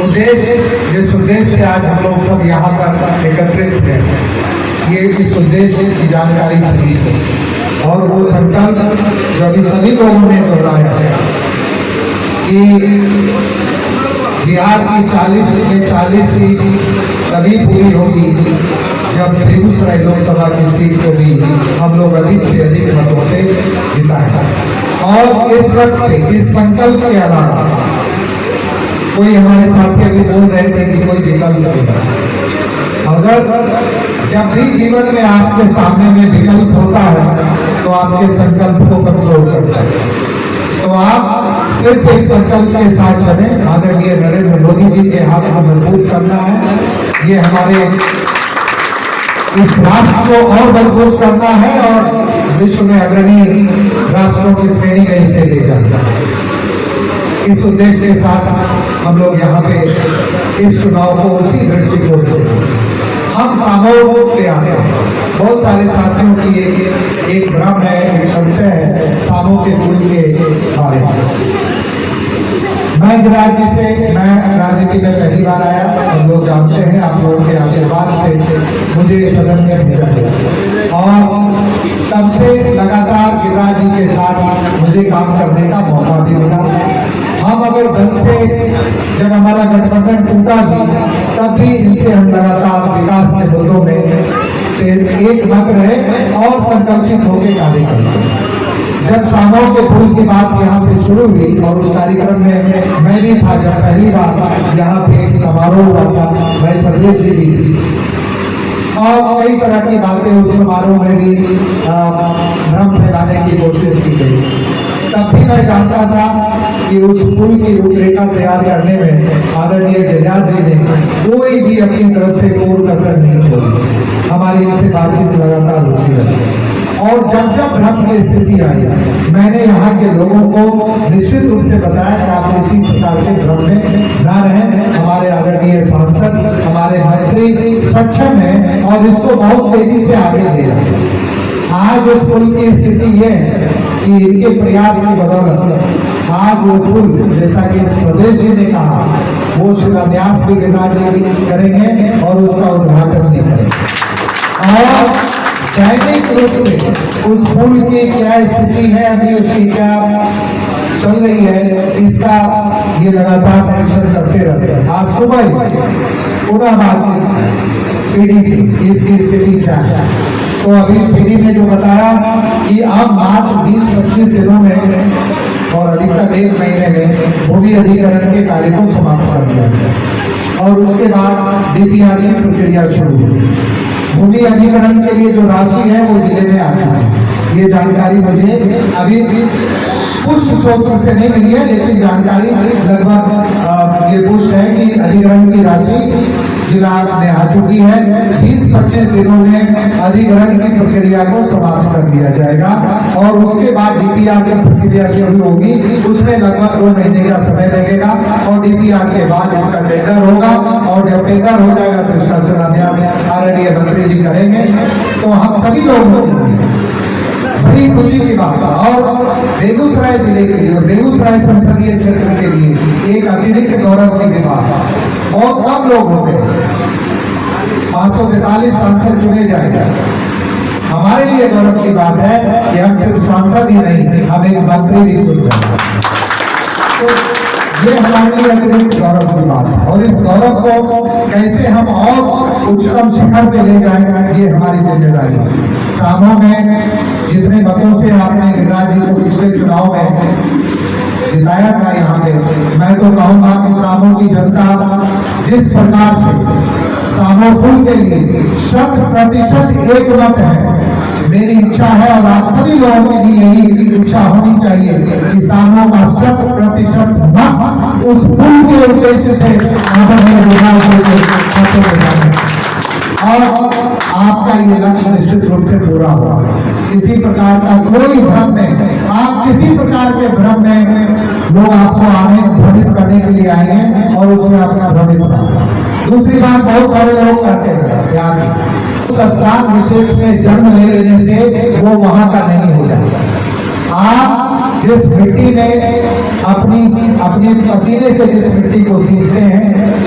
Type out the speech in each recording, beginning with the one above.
उद्देश्य, जिस उद्देश्य से आज हम लोग सब यहाँ पर एकत्रित हैं, ये इस उद्देश्य की जानकारी सही है। और वो संकल्प जो अभी सभी लोगों ने दोहराया है कि बिहार की 40 में 40 सीट तभी पूरी होगी जब बेगूसराय लोकसभा की सीट को भी हम लोग अधिक से अधिक मतों से जिताएं। और इस वक्त इस संकल्प के अलावा कोई हमारे साथी अभी बोल रहे थे कि कोई विकल्प नहीं। अगर जब भी जीवन में आपके सामने में विकल्प होता है तो आपके संकल्प को कंट्रोल करता है। तो आप सिर्फ एक संकल्प के साथ चलें, आदरणीय नरेंद्र मोदी जी के हाथ को मजबूत करना है। ये हमारे इस राष्ट्र को और मजबूत करना है और विश्व में अग्रणी राष्ट्रों की श्रेणी में इसे ले जाना है। इस उद्देश्य के साथ हम लोग यहाँ पे इस चुनाव को उसी दृष्टिकोण से हम सामूहिक पे आते हैं। बहुत सारे साथियों की एक भ्रम है, एक संशय है सामूहिक के फूल के बारे में। मैं गिरिराज जी से, मैं राजनीति में पहली बार आया, सब लोग जानते हैं। आप लोगों के आशीर्वाद से मुझे सदन में भेजा गया और तब से लगातार गिरिराज जी के साथ मुझे काम करने का मौका भी मिला। हम अगर दल से जब हमारा गठबंधन टूटा भी तब भी इनसे हम लगातार विकास के मुद्दों में फिर एक मत रहे और संकल्पित होकर कार्य करते। जब सामों के फूल की बात यहाँ पे शुरू हुई और उस कार्यक्रम में मैं भी था, जब पहली बार यहाँ पे एक समारोह हुआ था, मैं सर्वेश जी भी और कई तरह की बातें उस समारोह में भी भ्रम फैलाने की कोशिश की गई। तब भी मैं जानता था कि उस पुल की रूपरेखा तैयार करने में आदरणीय गिरिराज जी ने कोई भी अपनी तरफ से कोई कसर नहीं छोड़ी। हमारी इनसे बातचीत लगातार होती रही और जब जब भ्रम की स्थिति आई मैंने यहाँ के लोगों को निश्चित रूप से बताया कि आप किसी प्रकार के भ्रम में ना रहें। हमारे आदरणीय सांसद, हमारे मंत्री सक्षम है और इसको बहुत तेजी से आगे दे रहे हैं। आज उस पुल की स्थिति ये है कि इनके प्रयास की बदौलत आज वो पुल, जैसा कि स्वदेश जी ने कहा, वो शिलान्यास भी गिरिराज जी करेंगे और उसका उद्घाटन भी करेंगे। और दैनिक रूप से उस पुल की क्या स्थिति है, अभी उसकी क्या चल रही है, इसका ये लगातार परीक्षण करते रहते हैं। आज सुबह ही पुनः बातचीत पीडी से इसकी स्थिति क्या है, तो अभी पीडी ने जो बताया कि अब मात्र 20-25 दिनों में और अधिकतम 1 महीने में भूमि अधिग्रहण के कार्य को समाप्त कर दिया गया और उसके बाद डीपीआर की प्रक्रिया शुरू हुई। भूमि अधिग्रहण के लिए जो राशि है वो जिले में आ चुकी है। ये जानकारी मुझे अभी पुष्ट स्रोत से नहीं मिली है, लेकिन जानकारी लगभग ये पुष्ट है कि अधिग्रहण की राशि जिला में आ चुकी है। 20-25 दिनों में अधिग्रहण की प्रक्रिया को समाप्त कर दिया जाएगा और उसके बाद डीपीआर की प्रक्रिया शुरू होगी। उसमें लगभग 2 महीने का समय लगेगा और डीपीआर के बाद इसका टेंडर होगा और जब टेंडर हो जाएगा तो इसका शिलान्यास आदरणीय मंत्री जी करेंगे। तो हम सभी लोग बड़ी खुशी की बात है और बेगूसराय जिले के लिए और बेगूसराय संसदीय क्षेत्र के लिए एक अतिरिक्त गौरव की भी बात है। बहुत कम लोग होते हैं, 543 सांसद चुने जाएंगे। हमारे लिए गौरव की बात है कि हम सिर्फ सांसद ही नहीं, हम एक मंत्री भी चुन रहे हैं। तो ये हमारे लिए अतिरिक्त गौरव की बात है और इस गौरव को कैसे हम और उच्चतम शिखर पे ले जाएंगे, ये हमारी जिम्मेदारी है। सामों में जितने मतों से आपने गिरिराज जी को पिछले चुनाव में जिताया था यहाँ पे, मैं तो कहूँगा कि सामों की जनता जिस प्रकार से सामो पुल के लिए 100% एक मत है, मेरी इच्छा है और आप सभी लोगों की भी यही इच्छा होनी चाहिए कि सामों का 100% मत उस पुल के उद्देश्य से और आपका ये लक्ष्य निश्चित रूप से पूरा होगा। किसी प्रकार का कोई भ्रम में, आप किसी प्रकार के भ्रम में लोग आपको आने भ्रमित करने के लिए आएंगे और उसमें अपना भ्रमित होगा। दूसरी बात, बहुत सारे लोग कहते हैं उस स्थान विशेष में जन्म ले लेने से वो वहां का नहीं हो जाता। आप जिस मिट्टी में अपने पसीने से जिस मिट्टी को सींचते हैं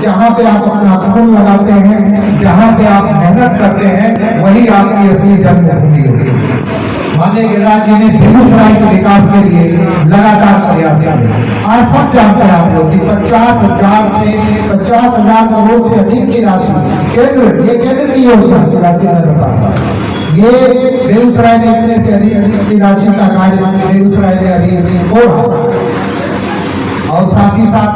जहाँ पे आप अपना खून लगाते हैं, जहाँ पे आप मेहनत करते हैं, वही आपकी असली जन्मभूमि होती है। माननीय गिरिराज जी ने बेगूसराय के विकास के लिए लगातार प्रयास किए। आज सब जानते हैं आप लोग कि 50,000 करोड़ से अधिक की राशि केंद्र की योजना की राशि मैं बता, ये बेगूसराय में इतने से अधिक की राशि का कार्य बेगूसराय में अभी हो रहा। और साथ ही साथ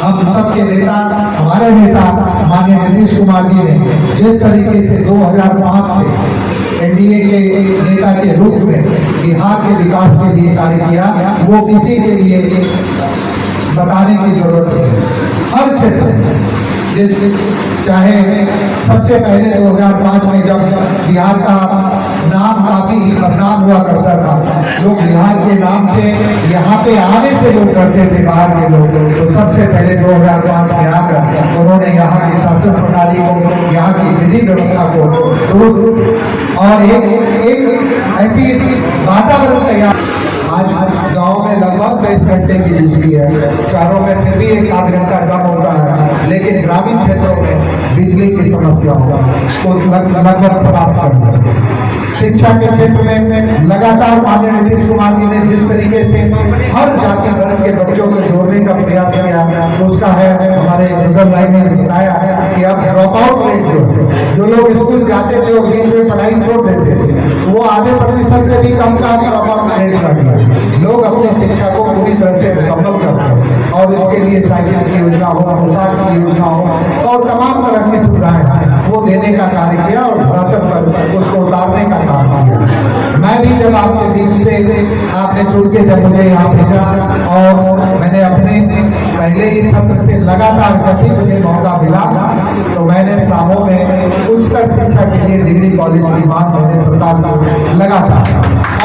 हम सबके नेता, हमारे नेता माननीय नीतीश कुमार जी ने जिस तरीके से 2005 से एनडीए के नेता के रूप में बिहार के विकास के लिए कार्य किया, वो किसी के लिए बताने की जरूरत नहीं। हर क्षेत्र में जैसे चाहे सबसे पहले 2005 में जब बिहार का नाम काफी बदनाम हुआ करता था, लोग बिहार के नाम से यहाँ पे आने से लोग करते थे बाहर के लोग, तो सबसे पहले 2005 में आकर उन्होंने यहाँ की शासन प्रणाली को, यहाँ की विधि व्यवस्था को दुरुस्त और एक ऐसी वातावरण तैयार। आज गांव में लगभग 23 घंटे की बिजली है, शहरों में फिर भी 1 आध घंटा कम होता है, लेकिन ग्रामीण क्षेत्रों में बिजली की समस्या को लगभग समाप्त कर। शिक्षा के क्षेत्र में लगातार माननीय नीतीश कुमार जी ने जिस तरीके से हर जाति वर्ग के बच्चों को जोड़ने का प्रयास किया, उसका है हमारे जुगल भाई ने बताया कि अब ड्रॉप आउट रेट जो लोग स्कूल जाते थे और बीच में पढ़ाई छोड़ देते थे, वो आधे प्रतिशत से भी कम का ड्रॉप आउट रेट लग गया। लोग अपनी शिक्षा को पूरी तरह से मुकम्मल करते हैं और इसके लिए साइकिल की योजना हो, पोशाक की योजना हो और तमाम तरह की सुविधाएं वो देने का कार्य किया और धरातल पर उसको उतारने का काम किया। मैं भी जब आपके बीच से आपने चुन के जब मुझे यहाँ भेजा और मैंने अपने पहले ही सत्र से लगातार जब भी मुझे मौका मिला तो मैंने सामो में उच्चतर शिक्षा के लिए डिग्री कॉलेज की मांग मैंने सरकार से लगातार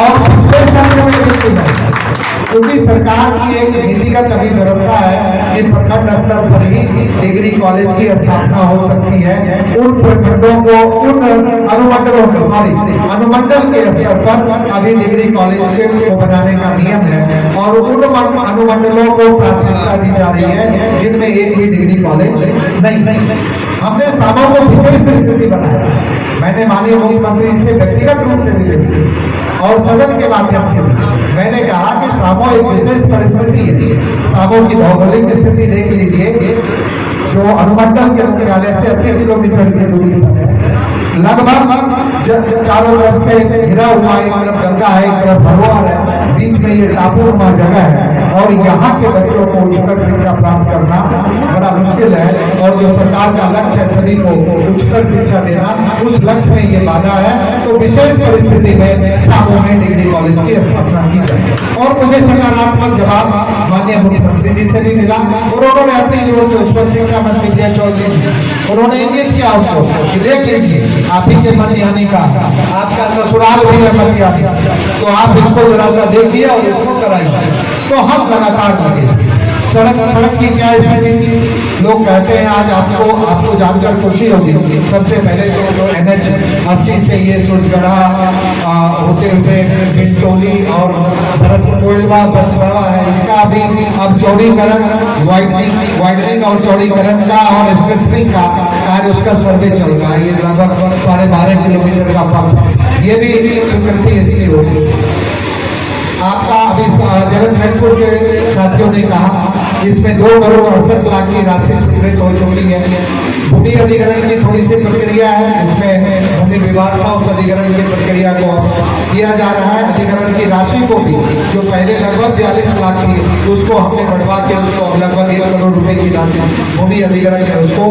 और क्योंकि सरकार की एक नीतिगत अभी व्यवस्था है कि प्रखंड स्तर पर ही डिग्री कॉलेज की स्थापना हो सकती है। उन प्रखंडों को, उन अनुमंडलों को, अनुमंडल के स्तर पर अभी डिग्री कॉलेज को बनाने का नियम है और उन अनुमंडलों को प्राथमिकता दी जा रही है जिनमें एक भी डिग्री कॉलेज नहीं। हमने सामो को विशेष स्थिति बनाया। मैंने माननीय मुख्यमंत्री से व्यक्तिगत रूप से मिले और सदन के माध्यम से मैंने कहा कि सामो एक विशेष परिस्थिति है। सामो की भौगोलिक स्थिति देख लीजिए, जो अनुमंडल के मुख्यालय से 80 किलोमीटर की दूरी पर है, लगभग चारों तरफ से घिरा हुआ एक तरफ गंगा है, एक तरफ भरवार है, बीच में ये टापूनुमा जगह है और यहाँ के बच्चों को उच्चतर शिक्षा प्राप्त करना बड़ा मुश्किल है और जो सरकार का लक्ष्य है सभी को उच्चतर शिक्षा देना, उस लक्ष्य में ये बाधा है। तो विशेष परिस्थिति में सामो में डिग्री कॉलेज की स्थापना की जाए और मुझे सकारात्मक जवाब माननीय मुख्यमंत्री जी से भी मिला। उन्होंने अपनी जो स्वस्थ शिक्षा मंत्री जय चौधरी उन्होंने इंगित किया उसको कि देख लीजिए आप ही के मनिहानी का आपका ससुराल भी है मनिहानी, तो आप इसको जरा सा देखिए और इसको कराइए। तो हम लगातार लगे। सड़क की क्या स्थिति, लोग कहते हैं आज आपको जानकर खुशी होगी। सबसे पहले जो NH 80 से ये सूरजगढ़ा होते हुए बिंटोली और भरतपुरवा बंसवाड़ा है, इसका भी अब चौड़ीकरण, वाइडनिंग और चौड़ीकरण का और स्पेसिफिक का कार्य उसका सर्वे चल रहा है। ये लगभग 12.5 किलोमीटर का पथ, ये भी स्वीकृति इसकी होगी। आपका अभी जगतपुर के साथियों ने कहा इसमें 2 करोड़ 68 लाख की राशि स्वीकृत हो चुकी है। भूमि अधिग्रहण की थोड़ी सी प्रक्रिया है, इसमें भूमि विवाद का उस अधिग्रहण की प्रक्रिया को किया जा रहा है। अधिग्रहण की राशि को भी जो पहले लगभग 42 लाख थी उसको हमने बढ़वा के उसको लगभग 1 करोड़ रुपए की राशि भूमि अधिग्रहण के उसको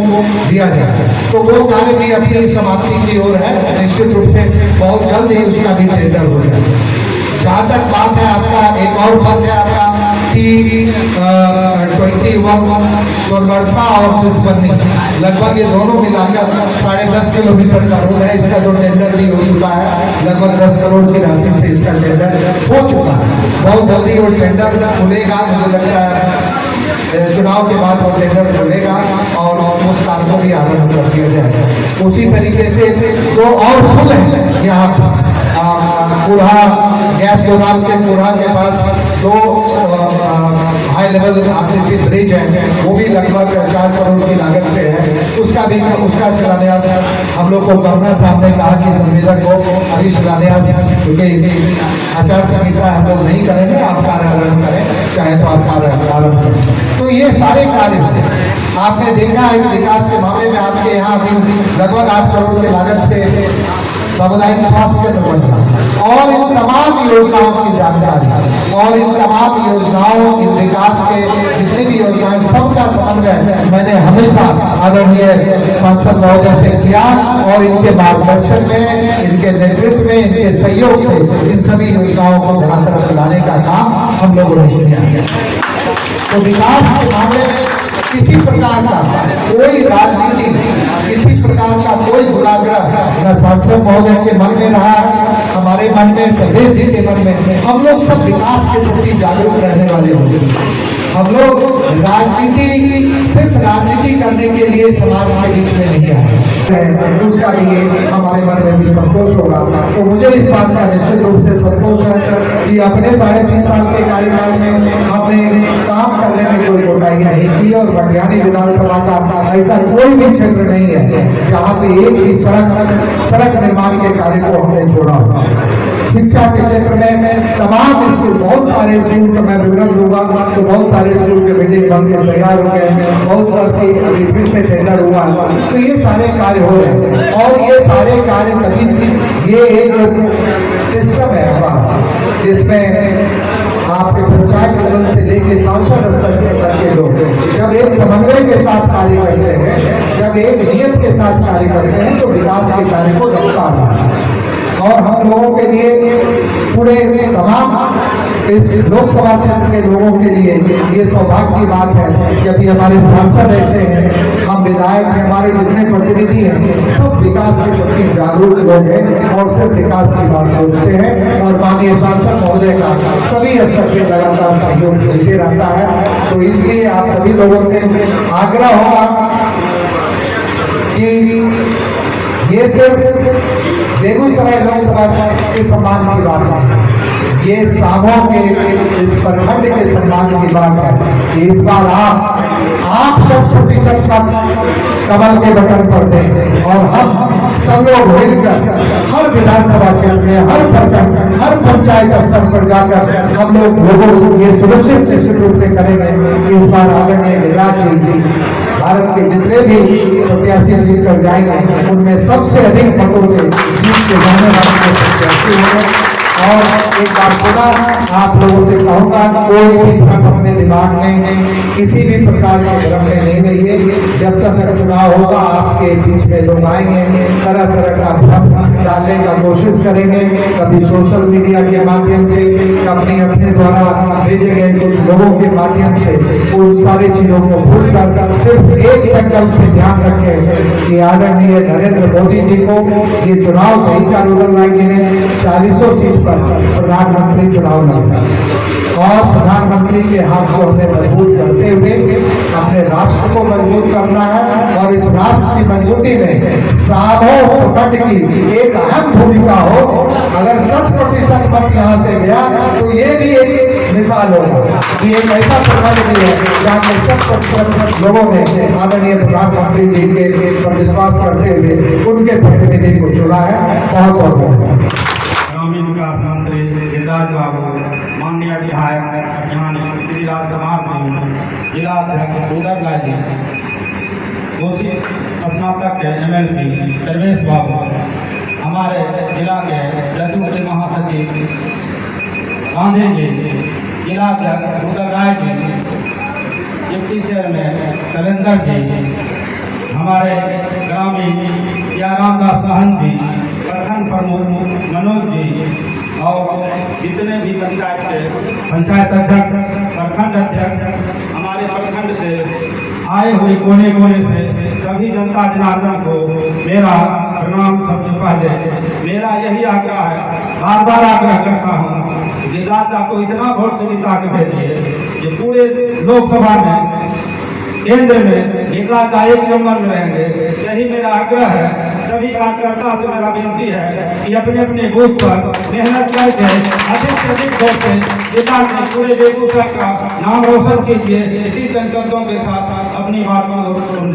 दिया जाए। तो वो कार्य भी अपनी समाप्ति की ओर है, निश्चित रूप से बहुत जल्द ही उसका भी टेंडर हो जाएगा। जहाँ तक बात है आपका एक और पद है आपका T21 सोनवर्षा और सिसबन्नी, लगभग ये दोनों मिलाकर 10.5 किलोमीटर का रोड है। इसका जो टेंडर भी हो चुका है, लगभग 10 करोड़ की राशि से इसका टेंडर हो चुका है। बहुत जल्दी वो टेंडर खुलेगा, मुझे लगता है चुनाव के बाद वो टेंडर खुलेगा और उस कार्य को भी आरम्भ कर दिया जाएगा। उसी तरीके से जो और पुल है यहाँ कुल्हा गैस गोदाम से कुल्हा के पास 2 हाई लेवल आरसीसी ब्रिज है, वो भी लगभग 4 करोड़ की लागत से है, उसका शिलान्यास हम लोग को करना था। हमने कहा कि संवेदक को अभी शिलान्यास, क्योंकि आचार संहिता हम लोग नहीं करेंगे, आप कार्यालय करें, चाहे तो आप कार्यालय करें। तो ये सारे कार्य आपने देखा है कि विकास के मामले में आपके यहाँ अभी लगभग 8 करोड़ की लागत से सामुदायिक स्वास्थ्य केंद्र बनता, और इन तमाम योजनाओं की जानकारी और इन तमाम योजनाओं, इन विकास के जितनी भी योजनाएं, सबका समन्वय मैंने हमेशा आदरणीय सांसद महोदय से किया, और इनके मार्गदर्शन में, इनके नेतृत्व में, इनके सहयोग से इन सभी योजनाओं को धरातल पर लाने का काम हम लोगों ने किया। तो विकास के मामले में किसी प्रकार का कोई राजनीति, किसी प्रकार का कोई दुराग्रह न सांसद महोदय के मन में रहा है, हमारे मन में, प्रदेश जी के मन में। हम लोग सब विकास के प्रति जागरूक रहने वाले होंगे। हम लोग राजनीति, सिर्फ राजनीति करने के लिए समाज के बीच में नहीं आए, उसका लिए हमारे मन में भी संतोष होगा। तो मुझे इस बात का निश्चित रूप से संतोष है कि अपने 3.5 साल के कार्यकाल में हमने काम करने में कोई कोताही नहीं की, और मटियानी विधानसभा का ऐसा कोई भी क्षेत्र नहीं है जहाँ पे एक भी सड़क निर्माण के कार्य को हमने छोड़ा। शिक्षा के क्षेत्र में तमाम स्कूल, बहुत सारे स्कूल का मैं विवरण दूंगा, तो बहुत सारे स्कूल के बिल्डिंग बन के तैयार हो गए, बहुत सारे इसमें से टेंडर हुआ, तो ये सारे कार्य हो रहे हैं। और ये सारे कार्य कभी, ये एक सिस्टम है हमारा, जिसमें आपके पंचायत लेवल से लेके सांसद स्तर के तक के लोग जब एक समन्वय के साथ कार्य करते हैं, जब एक नियत के साथ कार्य करते हैं, तो विकास के कार्य को रफ्तार आता है। और हम लोगों के लिए, पूरे तमाम इस लोकसभा क्षेत्र के लोगों के लिए ये सौभाग्य की बात है कि अभी हमारे सांसद ऐसे हैं, हम विधायक हैं, हमारे जितने प्रतिनिधि हैं, सब विकास के प्रति जागरूक लोग हैं और सिर्फ विकास की बात सोचते हैं, और माननीय सांसद महोदय का सभी स्तर पे लगातार सहयोग मिलते रहता है। तो इसलिए आप सभी लोगों से आग्रह होगा कि ये सिर्फ बेगूसराय लोकसभा के सम्मान की बात है, ये सामों के, इस प्रखंड के सम्मान की बात है कि इस बार आप 100% कमल के बटन पर दें, और हम सब लोग मिलकर हर विधानसभा क्षेत्र में, हर प्रखंड, हर पंचायत स्तर पर जाकर हम लोग लोगों को ये सुनिश्चित निश्चित रूप से करेंगे कि इस बार आदरणीय गिरिराज जी भारत के जितने भी प्रत्याशी जीत कर जाएंगे, उनमें सबसे अधिक मतों से जीत के जाने वाले प्रत्याशी होंगे। और एक बार पुनः आप लोगों से कहूँगा, कोई भी भ्रम अपने दिमाग में, किसी भी प्रकार के भ्रम में नहीं रहिए। जब तक चुनाव होगा, आपके बीच में लोग आएंगे, तरह तरह का भ्रम डालने का कोशिश करेंगे, कभी सोशल मीडिया के माध्यम से, कभी अपने द्वारा भेजे गए कुछ लोगों के माध्यम से, उन सारी चीजों को भूल कर सिर्फ एक संकल्प पे ध्यान रखें कि आदरणीय नरेंद्र मोदी जी को ये चुनाव सही कानून लाएंगे, 40 सीट पर प्रधानमंत्री चुनाव लड़ना, और प्रधानमंत्री के हाथ को हमें मजबूत करते हुए अपने राष्ट्र को मजबूत करना है। और इस राष्ट्र की मजबूती में सामो प्रखंड की एक अहम भूमिका हो। अगर 100% मत यहाँ से गया, तो ये भी एक मिसाल होगा कि एक ऐसा प्रखंड भी है जहाँ पर 100% लोगों ने आदरणीय प्रधानमंत्री जी के पर विश्वास करते हुए उनके प्रतिनिधि को चुना है। बहुत बहुत धन्यवाद। ग्रामीण विकास मंत्री गिरिराज बाबू, माननीय विधायक ज्ञानी श्री राजकुमार सिंह, जिला अध्यक्ष उदय जी, दोषी स्नातक के MLC सर्वेश बाबू, हमारे जिला के जदयू के महासचिव गांधी जी, जिला अध्यक्ष उदय राय जी, डिप्टी चेयरमैन शैलेंद्र जी, हमारे ग्रामीण रामदास सहन जी, प्रखंड प्रमुख मनोज जी, और जितने भी पंचायत अध्यक्ष, प्रखंड अध्यक्ष, हमारे प्रखंड से आए हुए कोने कोने से सभी जनता जनार्दन को मेरा प्रणाम। सबसे पहले मेरा यही आग्रह है, बार बार आग्रह करता हूँ कि राजा को इतना वोट से जिता के भेजिए कि पूरे लोकसभा में, केंद्र में गिरिराज एक नंबर में रहेंगे। यही मेरा आग्रह है। सभी कार्यकर्ता से मेरा विनती है कि अपने अपने बूथ पर मेहनत करके अधिक से अधिक वोट से जिला में पूरे बेगूसराय का नाम रोशन कीजिए। इसी संकल्पों के साथ अपनी बात को